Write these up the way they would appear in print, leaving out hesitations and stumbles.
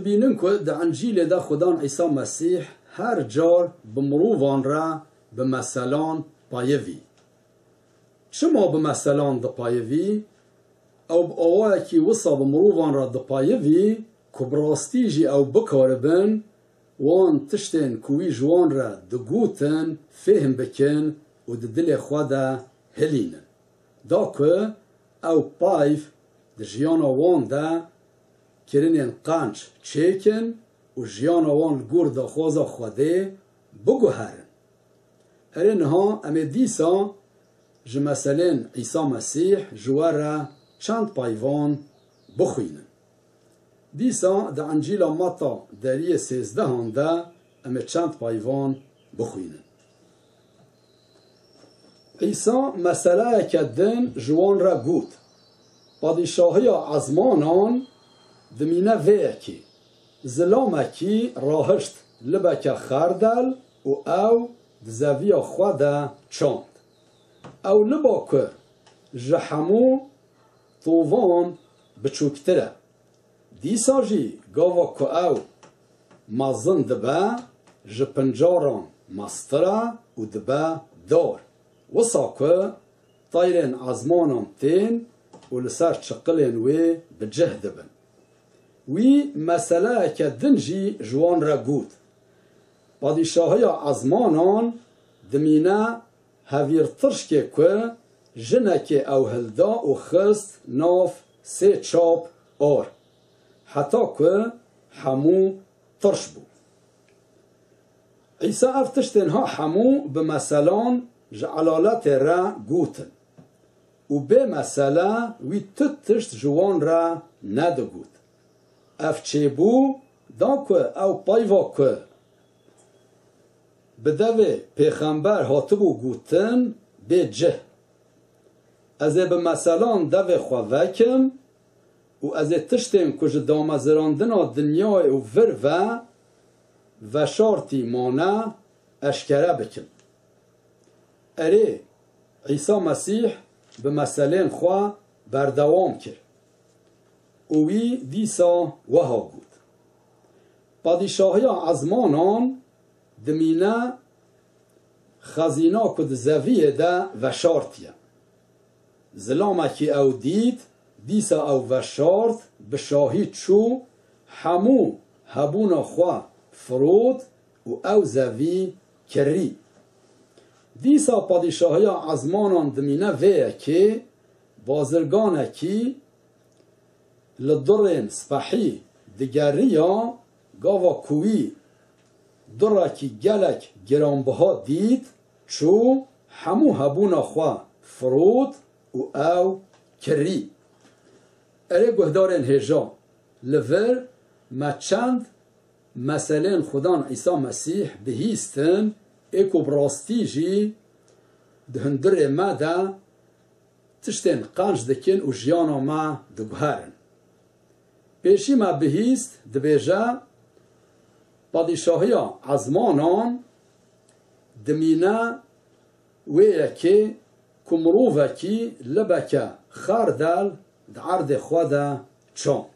دبینن که در انجیل دا خدان عیسی مسیح هر جار بمرووان را به مثلان پایوی. چما به مثلان دا پایوی؟ او با آوه که وصا بمرووان را دا پایوی که براستیجی او بکاربن وان تشتین کوی جوان را دا گوتن فهم بکن و دا دل خواده هلینن. دا که او پایف دا جیانا وان دا کرنین قانچ چیکن و جیانا وان گور دا خوزا خوده بگوهرن. ارین ها امی دیسا جمثلین عیسی مسیح جوارا چند پایوان بخوینن. دیسا دا انجیل متا دری 13 هنده امی چند پایوان بخوینن. عیسی مسئله کدن جوان را گوت. پادشاهی ازمانان دمینه ویکی ظلامکی راهشت لبک خردل و او دزوی خود چاند. او لبا که جحمو طوفان بچوکتره. دیسا جی گاوا که او مازن دبه جپنجاران مستره و دبه دار. وصا که طایرین ازمانان تین و لسر چقلین وی بجه دبن. وی مسئله که دنجی جوان را گود. پادشاهی ازمانان دمینه هویر ترشکه که جنک او هلدا و خست ناف 3 چاپ آر. حتی که همو ترش بود. عیسی افتشتنها همو به مثلان جعلالت را گوتن. و به مسئله وی تتشت جوان را نده گود. افچه بو دا که او پایوا که بدوه پیغمبر هاتبو گوتن به جه. از به مثلان دوه خواهکم و از تشتیم که دامزراندنا دنیای و ور و شارتی مانه اشکره بکن. اره عیسی مسیح به مسئلین خواه بردوام کرد. اوی دیسا وها بود. پادشاهی ازمانان دمینه خزینا کد زویه ده و شارتیه. ظلامکی او دید دیسا او و شارت به شاهی چو همو هبونا خواه فرود و او زوی کری. دیسا پادشاهی ازمانان دمینه ویه که بازرگانه کی لدرین سپحی دگریا گاوا کوی درکی گلک گرانبها دید چو همو هبونا خواه فرود و او کری. اره گهدارین هجا لور ما چند مسئلین خدان عیسی مسیح بهیستن اکو براستی جی دهندر ما دا تشتین قانج دکن و جیانا ما دگوهرن. پیشی ما بهیست دبیجه پادشاهی ازمانان دمینه ویه که کمرووه کی لبکه خاردل دعرد خواده چاند.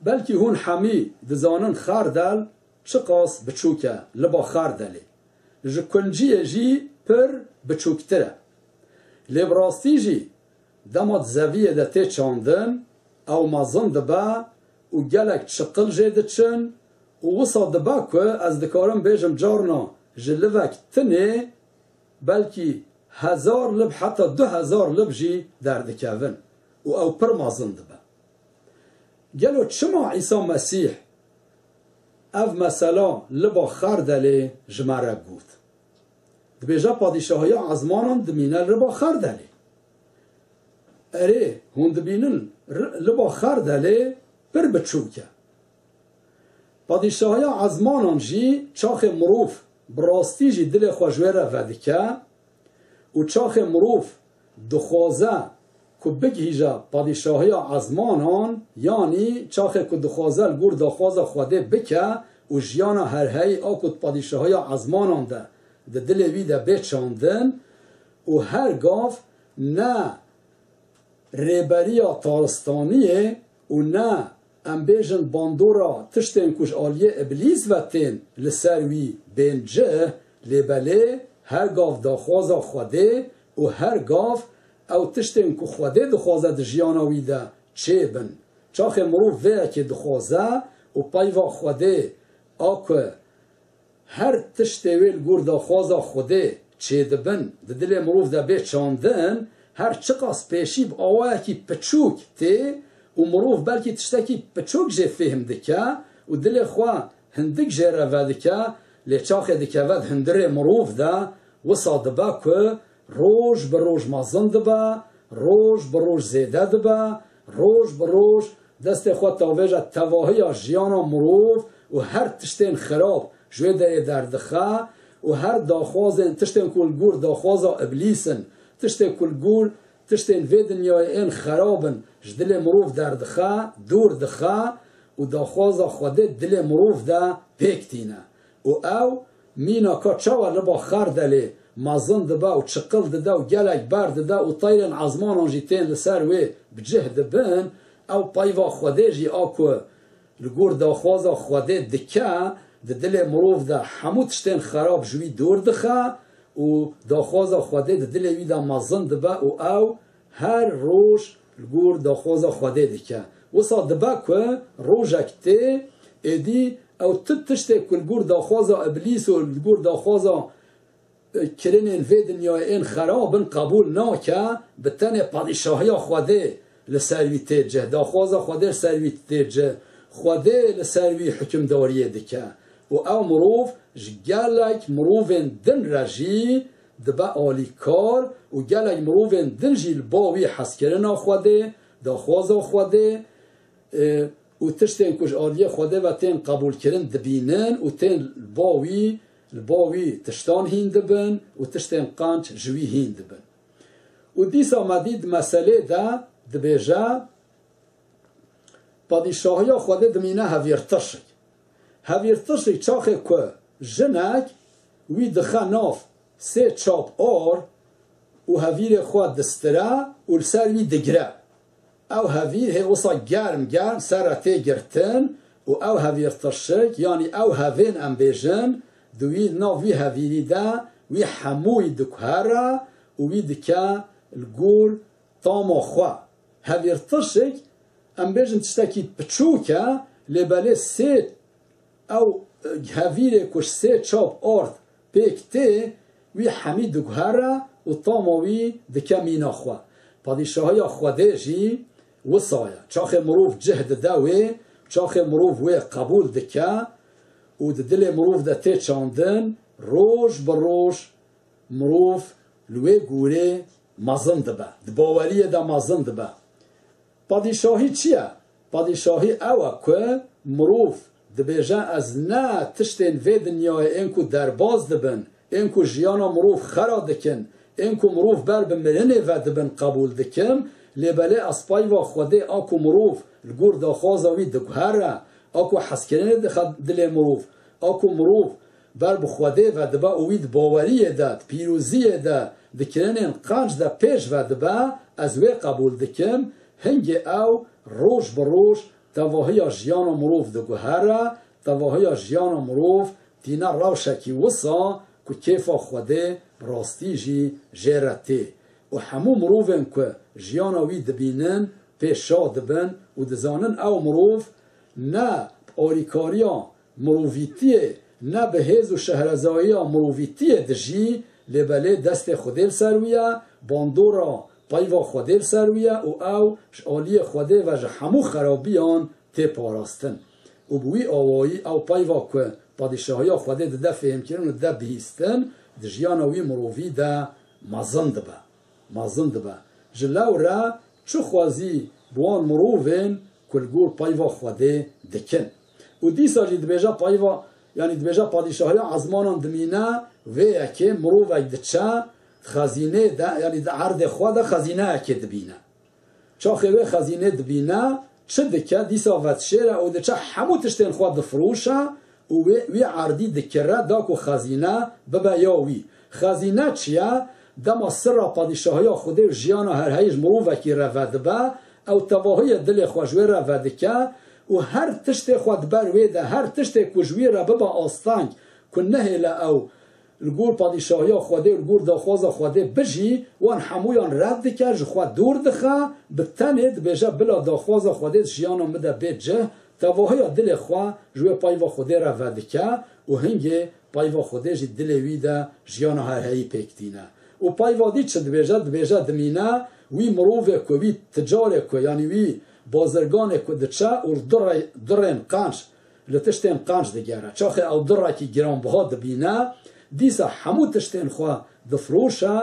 بلکی هون حمی دزانن خاردل چقاس بچوکه لبا خاردلی. جکنجیه جی پر بچوکتره. لبراستی جی دمات زویه ده تی چاندن او مازن دبا و گلک چقل جیده چن و وصا دبا که از دکارم بیجم جارنا جلوک تنه بلکی 1000 لب حتی 2000 لب جی در دکاون و او پر مازن دبا. گلو چما عیسی مسیح او مثلا لبا خردلی جمره گود. دبیجا پادشاهی ازمانان دمینه لبا خردلی. اره هون دبینن لبا خردلی پر بچوکه. پادشاهی ازمانان جی چاخ مروف براستی جی دل خوشویره ودکه و چاخ مروف دخوازه که بگیجه پادشاهی ازمانان یعنی چاخ که دخوازه الگور دخوازه خوده بکه و جیانا هر هی آکد پادشاهی ازمانان ده دل ویده بچاندن و هر گاف نه ریبری تارستانیه و نه ام بیجن باندورا تشتین کش آلیه ابلیس و تین لسروی بین جه لبله هر گاف داخوازا خوده و هر گاف او تشتین که خوده دخوازه دجیاناوی ده چه بن چاخ مروف وی که دخوازه و پایوا خوده آکه هر تشتویل گور داخوازا خوده چه دبن دل مروف ده به چاندن هر چقاس پیشیب آوه کی پچوک تی و مروف بلکی تشتکی پچوک جه فهم دکه و دل خواه هندک جه رو دکه لیچاخ دکه ود هندره مروف ده و صادبه که روش به روش مازن دبه روش به روش زیده دبه روش به روش دست خواه تاویجه تواهی جیانا مروف و هر تشتین خراب جوی ده دردخه و هر داخوازن تشتین کل گور داخوازا ابلیسن تشتین کل گور تشتین وی دنیای این خرابن جدل مروف دردخه دور دخه و داخوازا خوده دل مروف ده پیکتینه و او مینا که چاوه لبا خردله مازن دبا و چقل دده و گلک برد ده و طیرن عزمان آنجیتین لسر وی بجه دبن او پایوا خوده جی آکو لگور داخوازا خوده دکه ده دل مروف ده همو تشتین خراب جوی دور دخه و داخوازا خوده ده دل وی ده مازن دبا و او هر روش لگور داخوازا خوده دکه وصا دبا که روژک تی ایدی او تشتی که لگور داخوازا ابلیس و لگور داخوازا کرنین وی دنیای این خرابن قبول ناکه بتنه پادشاهی خوده لسروی تیجه داخوازا خوده لسروی تیجه خوده لسروی حکم داریه دکه و او مروف جگلک مروفن دن رجی دبا آلی کار و گلک مروفن دن جیل باوی حس کرنا خوده داخوازا خوده و تشتین کش آلیه خوده و تین قبول کرن دبینن و تین باوی تشتان هین دبن و تشتین قانچ جوی هین دبن و دیسا مدید مسئله ده دبیجه پادشاهی خوده دمینه هویرتشک هویرتشک چاخه که جنک وی دخه ناف سه چاپ آر و هویر خواه دستره و لسر وی دگره او هویر هی اصا گرم سرته گرتن و او هویرتشک یعنی او هوین ام بیجن دوی ناف وی هویری ده وی حموی دکهره و وی دکه الگول تاما خواه هویرتشک ام بیجن تشتکی پچوکه لباله سه او هویره کش سه چاپ آرد پیکته وی حمید دگهره و تاماوی دکه مینا خواه پادشاهی خوده جی وصایا چاخ مروف جهد داوی چاخ مروف وی قبول دکه و دل مروف ده تی چاندن روش بروش مروف لوی گوره مازن دبه دباولیه ده مازن دبه پادشاهی چیه؟ پادشاهی اوه که مروف دبیجه از نه تشتین وی دنیای اینکو درباز دبن اینکو جیانا مروف خرا دکن اینکو مروف بر بمرنه و دبن قبول دکم لبله اسپای و خوده آکو مروف لگور داخوازاوی دگهره آکو حسکرنه دل مروف آکو مروف بر بخوده و دبا اوید باوریه داد پیروزیه ده دکرنین قانج ده پیش و دبا از وی قبول دکم هنگ او روش بروش تواهی جیان مروف دگهره تواهی جیان مروف تینا روشکی وصا که کیفا خوده راستی جی جیرته و همو مروفن که جیاناوی دبینن پیشا دبن و دزانن او مروف نه آریکاریا مروفیتیه نه به هیز و شهرزاییا مروفیتیه دجی لبله دست خودل سرویه باندورا پایوا خوده سرویه و او آلی خوده و همو خرابیان تی پاراستن و بوی آوایی او پایوا که پادشاهی خوده ده فهم کرن و ده بهیستن دجیانوی مروفی ده مازن دبه جلاو را چو خوازی بوان مروفین کلگور پایوا خوده دکن و دیسا جی دبیجا پایوا یعنی دبیجا پادشاهی عزمانان دمینه و یکی مروفی دچه خزینه ده یعنی ده عرض خواده خزینه اکی دبینه چاخه و خزینه دبینه چه دکه دیسا ودشیره او ده چه همو تشتین خواد دفروشه و وی عردی دکره دا که خزینه ببا یاوی خزینه چیه؟ دما سر پادشاهی خوده و جیانا هر هیج مروفه کی رفت با او تواهی دل خوشوی رفت که و هر تشت خود بر ویده هر تشت کجوی را ببا آستانگ که نهیل او الگور پادشاهی خوده الگور داخواز خوده بجی وان حمویان رد کرد خود دور دخه بتند بیجه بلا داخواز خوده جیانا مده بیجه تواهی دل خواه جوی پایوا خوده را ودکه و هنگه پایوا خوده جی دل ویده جیانا هر هایی پیکتینه و پایوا دی چه دبیجه دمینه وی مروفه که وی تجاره که یعنی وی بازرگانه که دچه و درین قنش لتشتین قنش دگیره چاخه او دره که گران بها دبینه دیسا همو تشتین خواه دفروشه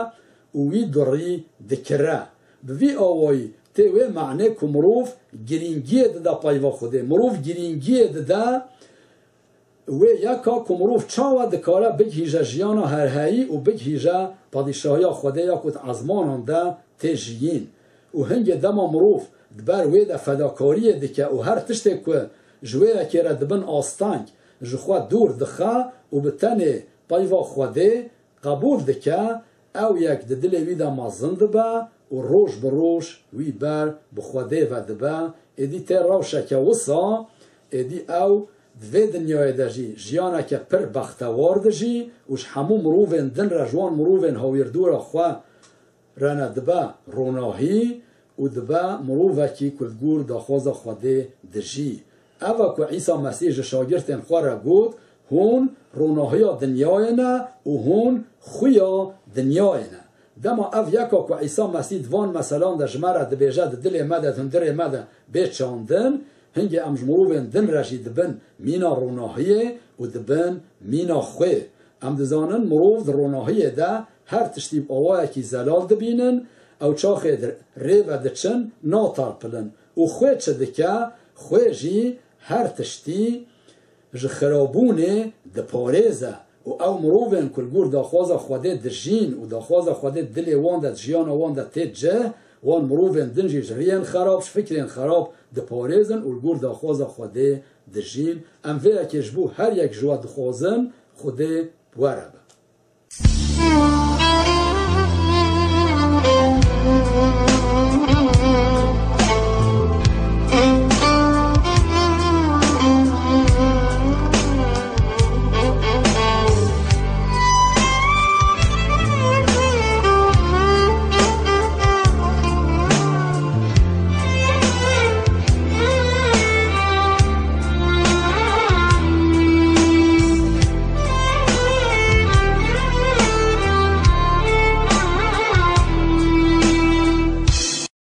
و وی دری دکره بوی آوایی تیوه معنی که مروف گرینگیه داده پایوا خوده مروف گرینگیه داده و یکا که مروف چاوه دکاره بگهیجه جیانا هرهایی و بگهیجه پادشاهی خوده یا کت ازمانان ده تیجیین و هنگ دما مروف دبر ویده فداکاریه دکه و هر تشتی که جویه که را دبن آستانگ جخوا دور دخه و بتنه پایوا خوده قبول دکه او یک دل ویده مازن دبه و روش بروش وی بر بخوده و دبه ایدی تی روشه که وصا ایدی او دوی دنیای دجی جیانه که پر بختوار دجی وش همو مروفین دن رجوان مروفین هاویردور خواه رانه دبه روناهی و دبه مروفه که کلگور داخواز خوده دجی اوه که عیسی مسیح شاگرتین خواه را گود هون روناهی دنیای نه و هون خویا دنیای نه دما او یکا که عیسی مسیح دوان مثلا در جمعه دبیجه دل مده تندر مده بیچاندن هنگی امج مروفین دن رجی دبن مینا روناهیه و دبن مینا خوی ام دزانن مروف در روناهیه ده هر تشتیب آوائه که زلال دبینن او چاخه در ریو دچن ناتار پلن و خوی چه دکه خوی جی هر تشتی جه خرابونه دپاريزه و او مروفين كل جور داخوازا خوده درجين و داخوازا خوده دل وان دا جيانا وان دا تجه وان مروفين دنجي جريان خراب فكرين خراب دپاريزن و الجور داخوازا خوده درجين ام ويا كجبو هر يك جوا دخوازن خوده بواربه